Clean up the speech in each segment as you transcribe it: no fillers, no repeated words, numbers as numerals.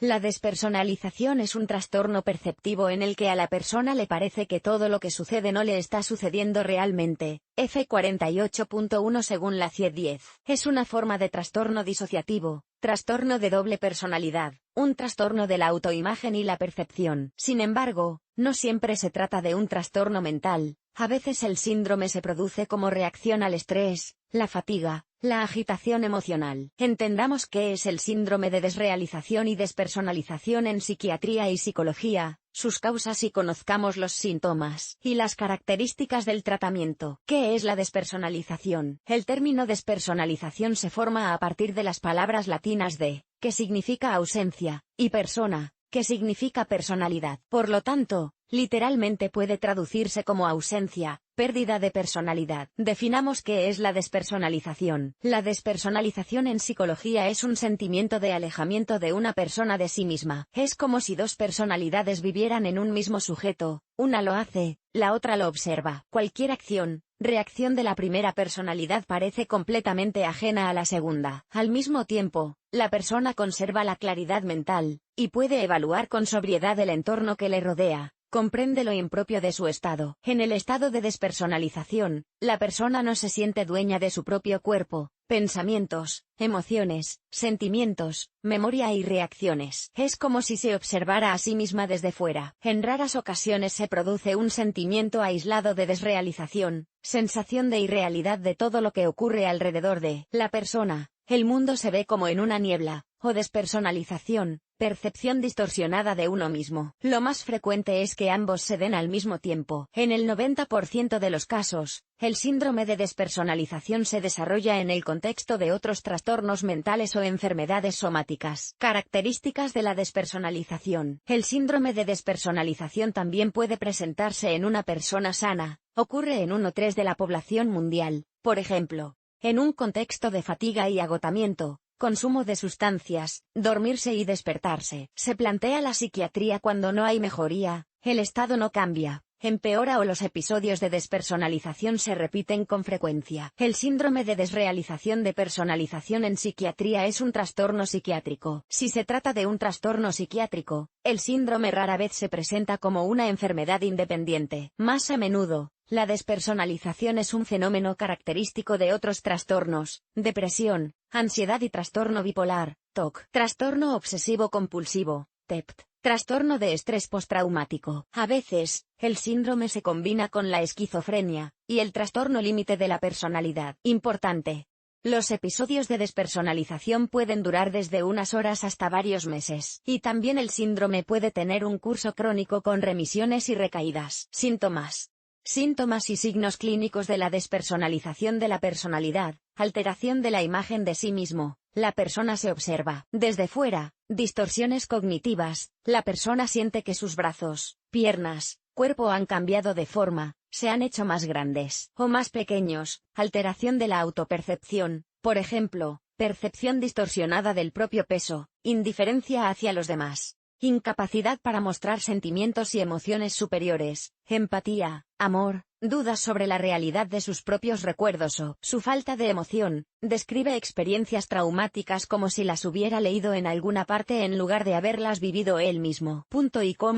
La despersonalización es un trastorno perceptivo en el que a la persona le parece que todo lo que sucede no le está sucediendo realmente. F48.1 según la CIE-10. Es una forma de trastorno disociativo, trastorno de doble personalidad, un trastorno de la autoimagen y la percepción. Sin embargo, no siempre se trata de un trastorno mental. A veces el síndrome se produce como reacción al estrés, la fatiga, la agitación emocional. Entendamos qué es el síndrome de desrealización y despersonalización en psiquiatría y psicología, sus causas y conozcamos los síntomas y las características del tratamiento. ¿Qué es la despersonalización? El término despersonalización se forma a partir de las palabras latinas de, que significa ausencia, y persona, que significa personalidad. Por lo tanto, literalmente puede traducirse como ausencia, pérdida de personalidad. Definamos qué es la despersonalización. La despersonalización en psicología es un sentimiento de alejamiento de una persona de sí misma. Es como si dos personalidades vivieran en un mismo sujeto, una lo hace, la otra lo observa. Cualquier acción, reacción de la primera personalidad parece completamente ajena a la segunda. Al mismo tiempo, la persona conserva la claridad mental, y puede evaluar con sobriedad el entorno que le rodea. Comprende lo impropio de su estado. En el estado de despersonalización, la persona no se siente dueña de su propio cuerpo, pensamientos, emociones, sentimientos, memoria y reacciones. Es como si se observara a sí misma desde fuera. En raras ocasiones se produce un sentimiento aislado de desrealización, sensación de irrealidad de todo lo que ocurre alrededor de la persona. El mundo se ve como en una niebla, o despersonalización, percepción distorsionada de uno mismo. Lo más frecuente es que ambos se den al mismo tiempo. En el 90% de los casos, el síndrome de despersonalización se desarrolla en el contexto de otros trastornos mentales o enfermedades somáticas. Características de la despersonalización. El síndrome de despersonalización también puede presentarse en una persona sana. Ocurre en 1/3 de la población mundial, por ejemplo, en un contexto de fatiga y agotamiento, consumo de sustancias, dormirse y despertarse. Se plantea la psiquiatría cuando no hay mejoría, el estado no cambia, empeora o los episodios de despersonalización se repiten con frecuencia. El síndrome de desrealización de personalización en psiquiatría es un trastorno psiquiátrico. Si se trata de un trastorno psiquiátrico, el síndrome rara vez se presenta como una enfermedad independiente. Más a menudo, la despersonalización es un fenómeno característico de otros trastornos, depresión, ansiedad y trastorno bipolar, TOC, trastorno obsesivo-compulsivo, TEPT, trastorno de estrés postraumático. A veces, el síndrome se combina con la esquizofrenia y el trastorno límite de la personalidad. Importante. Los episodios de despersonalización pueden durar desde unas horas hasta varios meses. Y también el síndrome puede tener un curso crónico con remisiones y recaídas. Síntomas. Síntomas y signos clínicos de la despersonalización de la personalidad, alteración de la imagen de sí mismo, la persona se observa desde fuera, distorsiones cognitivas, la persona siente que sus brazos, piernas, cuerpo han cambiado de forma, se han hecho más grandes o más pequeños, alteración de la autopercepción, por ejemplo, percepción distorsionada del propio peso, indiferencia hacia los demás. Incapacidad para mostrar sentimientos y emociones superiores, empatía, amor, dudas sobre la realidad de sus propios recuerdos o su falta de emoción, describe experiencias traumáticas como si las hubiera leído en alguna parte en lugar de haberlas vivido él mismo.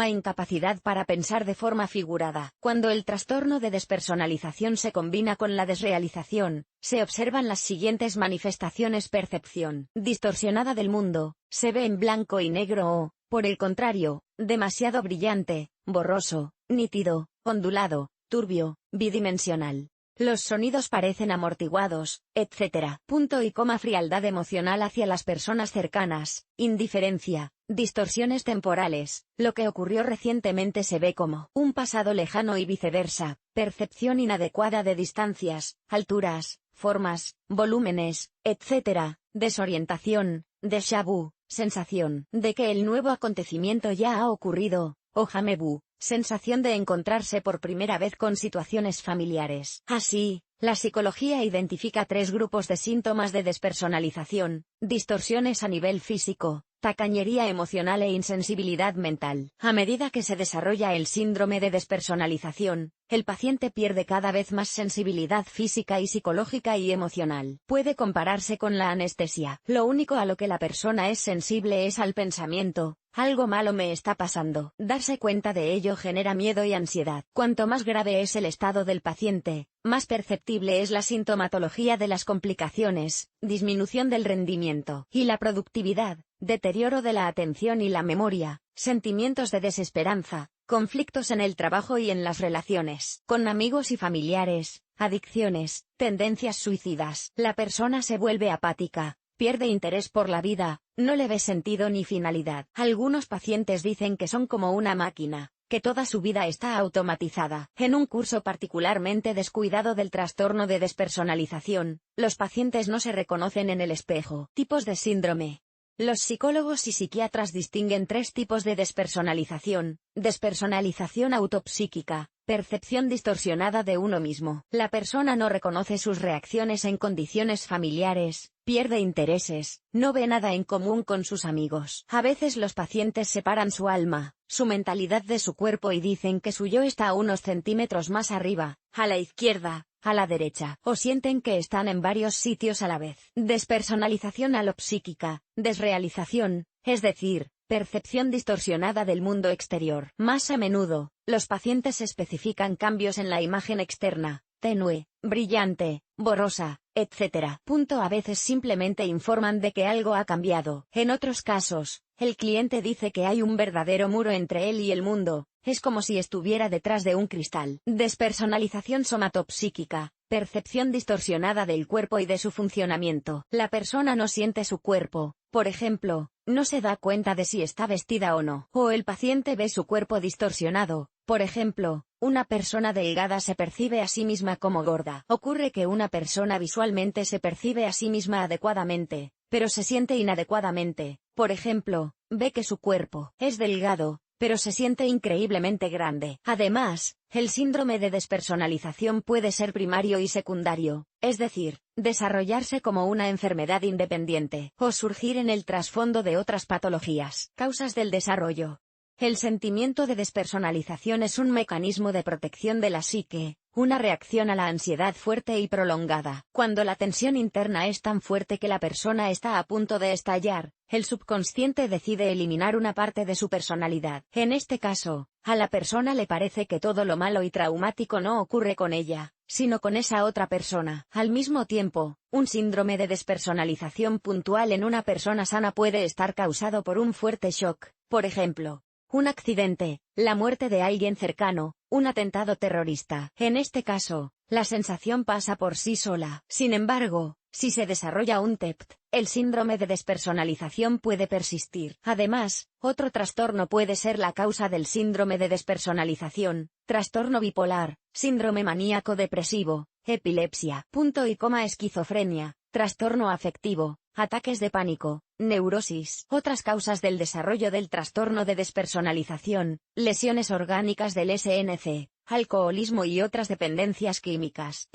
Incapacidad para pensar de forma figurada. Cuando el trastorno de despersonalización se combina con la desrealización, se observan las siguientes manifestaciones: percepción distorsionada del mundo, se ve en blanco y negro o, por el contrario, demasiado brillante, borroso, nítido, ondulado, turbio, bidimensional. Los sonidos parecen amortiguados, etc. Frialdad emocional hacia las personas cercanas, indiferencia, distorsiones temporales, lo que ocurrió recientemente se ve como un pasado lejano y viceversa, percepción inadecuada de distancias, alturas, formas, volúmenes, etc. Desorientación, déjà vu, sensación de que el nuevo acontecimiento ya ha ocurrido, o jamais vu, sensación de encontrarse por primera vez con situaciones familiares. Así, La psicología identifica 3 grupos de síntomas de despersonalización: distorsiones a nivel físico, tacañería emocional e insensibilidad mental. A medida que se desarrolla el síndrome de despersonalización, el paciente pierde cada vez más sensibilidad física y psicológica y emocional. Puede compararse con la anestesia. Lo único a lo que la persona es sensible es al pensamiento: algo malo me está pasando. Darse cuenta de ello genera miedo y ansiedad. Cuanto más grave es el estado del paciente, más perceptible es la sintomatología de las complicaciones: disminución del rendimiento y la productividad, deterioro de la atención y la memoria, sentimientos de desesperanza, conflictos en el trabajo y en las relaciones con amigos y familiares, adicciones, tendencias suicidas. La persona se vuelve apática, pierde interés por la vida, no le ve sentido ni finalidad. Algunos pacientes dicen que son como una máquina, que toda su vida está automatizada. En un curso particularmente descuidado del trastorno de despersonalización, los pacientes no se reconocen en el espejo. Tipos de síndrome. Los psicólogos y psiquiatras distinguen 3 tipos de despersonalización: despersonalización autopsíquica, percepción distorsionada de uno mismo. La persona no reconoce sus reacciones en condiciones familiares, pierde intereses, no ve nada en común con sus amigos. A veces los pacientes separan su alma, su mentalidad de su cuerpo y dicen que su yo está a unos centímetros más arriba, a la izquierda, a la derecha, o sienten que están en varios sitios a la vez. Despersonalización alopsíquica, desrealización, es decir, percepción distorsionada del mundo exterior. Más a menudo, los pacientes especifican cambios en la imagen externa: tenue, brillante, borrosa, etc. A veces simplemente informan de que algo ha cambiado. En otros casos, el cliente dice que hay un verdadero muro entre él y el mundo, es como si estuviera detrás de un cristal. Despersonalización somatopsíquica, percepción distorsionada del cuerpo y de su funcionamiento. La persona no siente su cuerpo, por ejemplo, no se da cuenta de si está vestida o no. O el paciente ve su cuerpo distorsionado, por ejemplo, una persona delgada se percibe a sí misma como gorda. Ocurre que una persona visualmente se percibe a sí misma adecuadamente, pero se siente inadecuadamente. Por ejemplo, ve que su cuerpo es delgado, pero se siente increíblemente grande. Además, el síndrome de despersonalización puede ser primario y secundario, es decir, desarrollarse como una enfermedad independiente, o surgir en el trasfondo de otras patologías. Causas del desarrollo. El sentimiento de despersonalización es un mecanismo de protección de la psique, una reacción a la ansiedad fuerte y prolongada. Cuando la tensión interna es tan fuerte que la persona está a punto de estallar, el subconsciente decide eliminar una parte de su personalidad. En este caso, a la persona le parece que todo lo malo y traumático no ocurre con ella, sino con esa otra persona. Al mismo tiempo, un síndrome de despersonalización puntual en una persona sana puede estar causado por un fuerte shock, por ejemplo, un accidente, la muerte de alguien cercano, un atentado terrorista. En este caso, la sensación pasa por sí sola. Sin embargo, si se desarrolla un TEPT, el síndrome de despersonalización puede persistir. Además, otro trastorno puede ser la causa del síndrome de despersonalización: trastorno bipolar, síndrome maníaco-depresivo, epilepsia, esquizofrenia, trastorno afectivo, ataques de pánico, neurosis. Otras causas del desarrollo del trastorno de despersonalización: lesiones orgánicas del SNC, alcoholismo y otras dependencias químicas.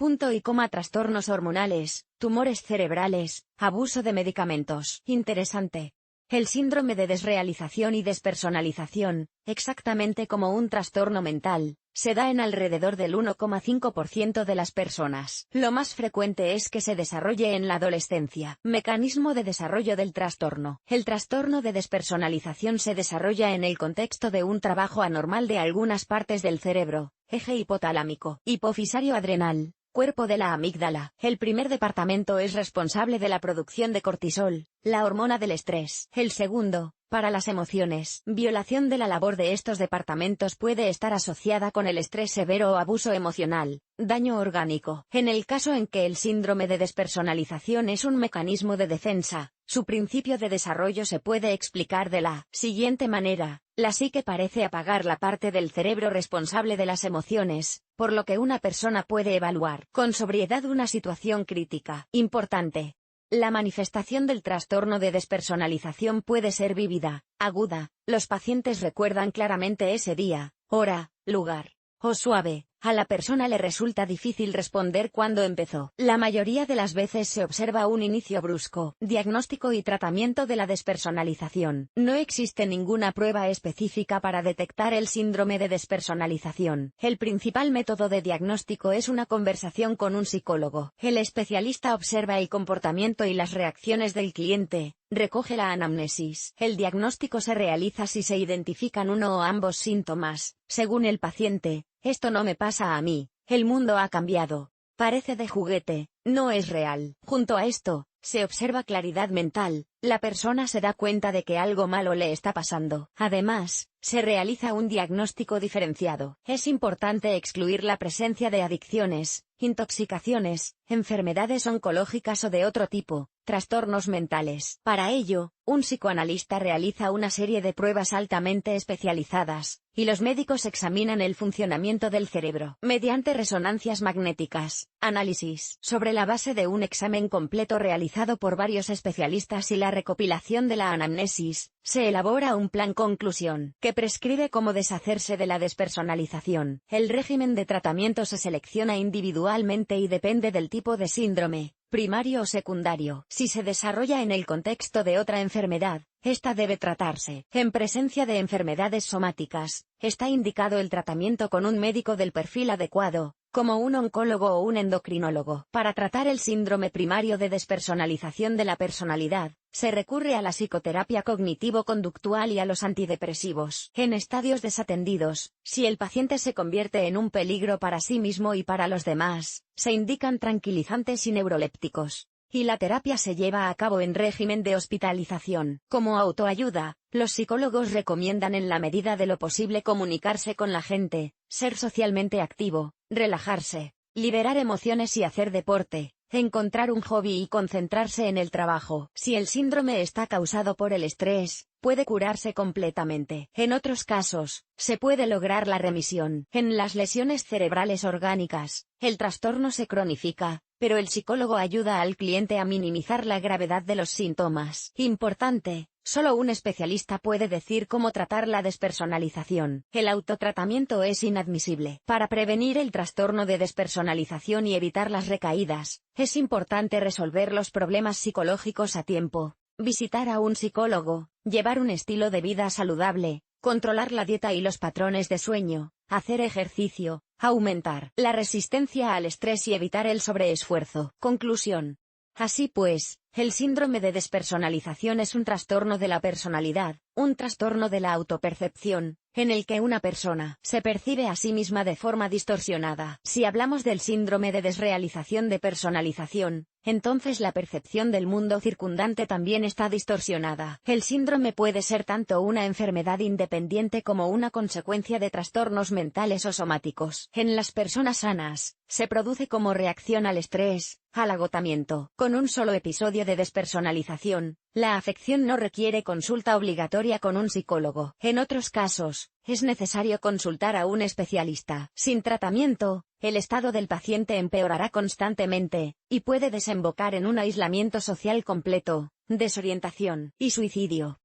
Trastornos hormonales, tumores cerebrales, abuso de medicamentos. Interesante. El síndrome de desrealización y despersonalización, exactamente como un trastorno mental, se da en alrededor del 1,5% de las personas. Lo más frecuente es que se desarrolle en la adolescencia. Mecanismo de desarrollo del trastorno. El trastorno de despersonalización se desarrolla en el contexto de un trabajo anormal de algunas partes del cerebro: eje hipotalámico, hipofisario adrenal, cuerpo de la amígdala. El primer departamento es responsable de la producción de cortisol, la hormona del estrés. El segundo, para las emociones. Violación de la labor de estos departamentos puede estar asociada con el estrés severo o abuso emocional, daño orgánico. En el caso en que el síndrome de despersonalización es un mecanismo de defensa, su principio de desarrollo se puede explicar de la siguiente manera: la psique parece apagar la parte del cerebro responsable de las emociones, por lo que una persona puede evaluar con sobriedad una situación crítica. Importante. La manifestación del trastorno de despersonalización puede ser vívida, aguda, los pacientes recuerdan claramente ese día, hora, lugar, o suave, A la persona le resulta difícil responder cuándo empezó. La mayoría de las veces se observa un inicio brusco. Diagnóstico y tratamiento de la despersonalización. No existe ninguna prueba específica para detectar el síndrome de despersonalización. El principal método de diagnóstico es una conversación con un psicólogo. El especialista observa el comportamiento y las reacciones del cliente. Recoge la anamnesis. El diagnóstico se realiza si se identifican uno o ambos síntomas. Según el paciente, esto no me pasa a mí, el mundo ha cambiado. Parece de juguete, no es real. Junto a esto, se observa claridad mental, la persona se da cuenta de que algo malo le está pasando. Además, se realiza un diagnóstico diferenciado. Es importante excluir la presencia de adicciones, intoxicaciones, enfermedades oncológicas o de otro tipo, trastornos mentales. Para ello, un psicoanalista realiza una serie de pruebas altamente especializadas, y los médicos examinan el funcionamiento del cerebro mediante resonancias magnéticas, análisis, sobre la base de un examen completo realizado por varios especialistas y la recopilación de la anamnesis, se elabora un plan conclusión, que prescribe cómo deshacerse de la despersonalización. El régimen de tratamiento se selecciona individualmente y depende del tipo de síndrome, primario o secundario. Si se desarrolla en el contexto de otra enfermedad, esta debe tratarse. En presencia de enfermedades somáticas, está indicado el tratamiento con un médico del perfil adecuado, como un oncólogo o un endocrinólogo. Para tratar el síndrome primario de despersonalización de la personalidad, se recurre a la psicoterapia cognitivo-conductual y a los antidepresivos. En estadios desatendidos, si el paciente se convierte en un peligro para sí mismo y para los demás, se indican tranquilizantes y neurolépticos. Y la terapia se lleva a cabo en régimen de hospitalización. Como autoayuda, los psicólogos recomiendan en la medida de lo posible comunicarse con la gente, ser socialmente activo, relajarse, liberar emociones y hacer deporte, encontrar un hobby y concentrarse en el trabajo. Si el síndrome está causado por el estrés, puede curarse completamente. En otros casos, se puede lograr la remisión. En las lesiones cerebrales orgánicas, el trastorno se cronifica, pero el psicólogo ayuda al cliente a minimizar la gravedad de los síntomas. Importante, solo un especialista puede decir cómo tratar la despersonalización. El autotratamiento es inadmisible. Para prevenir el trastorno de despersonalización y evitar las recaídas, es importante resolver los problemas psicológicos a tiempo, visitar a un psicólogo, llevar un estilo de vida saludable, controlar la dieta y los patrones de sueño, hacer ejercicio, aumentar la resistencia al estrés y evitar el sobreesfuerzo. Conclusión. Así pues, el síndrome de despersonalización es un trastorno de la personalidad, un trastorno de la autopercepción, en el que una persona se percibe a sí misma de forma distorsionada. Si hablamos del síndrome de desrealización de personalización, entonces la percepción del mundo circundante también está distorsionada. El síndrome puede ser tanto una enfermedad independiente como una consecuencia de trastornos mentales o somáticos. En las personas sanas, se produce como reacción al estrés, al agotamiento. Con un solo episodio de despersonalización, la afección no requiere consulta obligatoria con un psicólogo. En otros casos, es necesario consultar a un especialista. Sin tratamiento, el estado del paciente empeorará constantemente, y puede desembocar en un aislamiento social completo, desorientación y suicidio.